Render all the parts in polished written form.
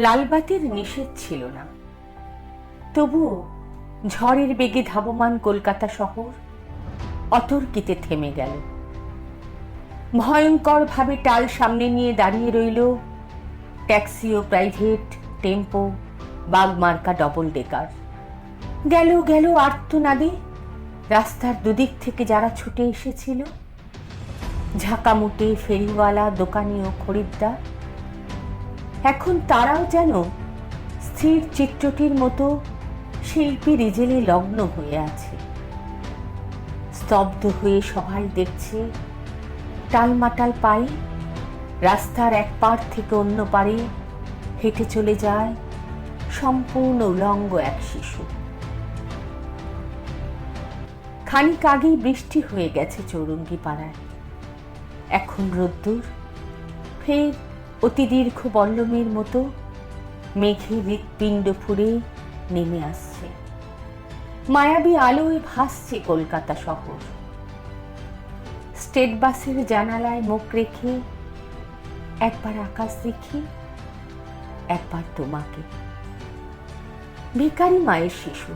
লালবাতির নিষেধ ছিল না, তবুও ঝড়ের বেগে ধাবমান কলকাতা শহর অতর্কিতে থেমে গেল। ভয়ঙ্কর ভাবে টাল সামনে নিয়ে দাঁড়িয়ে রইল ট্যাক্সি ও প্রাইভেট, টেম্পো, বাগমার্কা ডবল ডেকার। গেল গেল আর্তনাদে রাস্তার দুদিক থেকে যারা ছুটে এসেছিল, ঝাঁকামুটে ফেরিওয়ালা, দোকানি ও খরিদ্দার। এখন তারাও যেন স্থির চিত্রটির মতো শিল্পী রিজেলে লগ্ন হয়ে আছে। স্তব্ধ হয়ে সবাই দেখছে টালমাটাল পায়ে রাস্তার এক পার থেকে অন্য পারে হেঁটে চলে যায় সম্পূর্ণ উলঙ্গ এক শিশু। খানিক আগেই বৃষ্টি হয়ে গেছে চৌরঙ্গি পাড়ায়। এখন রোদ্দুর ফের অতি দীর্ঘ বল্লমের মতো মেঘে হৃৎপিণ্ড ফুঁড়ে নেমে আসছে। মায়াবী আলোয় ভাসছে কলকাতা শহর। স্টেট বাসের জানালায় মুখ রেখে একবার আকাশ দেখি, একবার তোমাকে। ভিখারি মায়ের শিশু,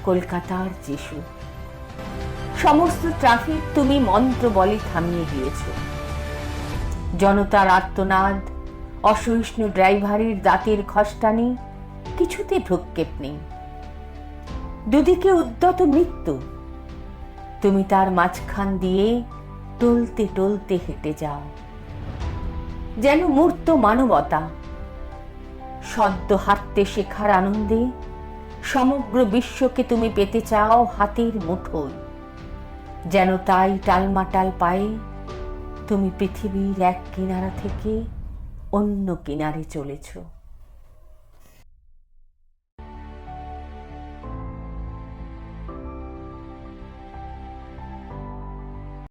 কলকাতার যিশু। সমস্ত ট্রাফিক তুমি মন্ত্র বলে থামিয়ে দিয়েছ। জনতার আর্তনাদ, অসহিষ্ণু ড্রাইভারের দাঁতের খসটানি, কিছুতে ভ্রুক্ষেপ নেই। দুদিকে উদ্যত মৃত্যু, তুমি তার মাঝখান দিয়ে টলতে টলতে হেঁটে যাও যেন মূর্ত মানবতা। সদ্য হাঁটতে শেখার আনন্দে সমগ্র বিশ্বকে তুমি পেতে চাও হাতের মুঠোয়, যেন তাই টালমাটাল পায়ে তুমি পৃথিবীর এক কিনারা থেকে অন্য কিনারে চলেছ।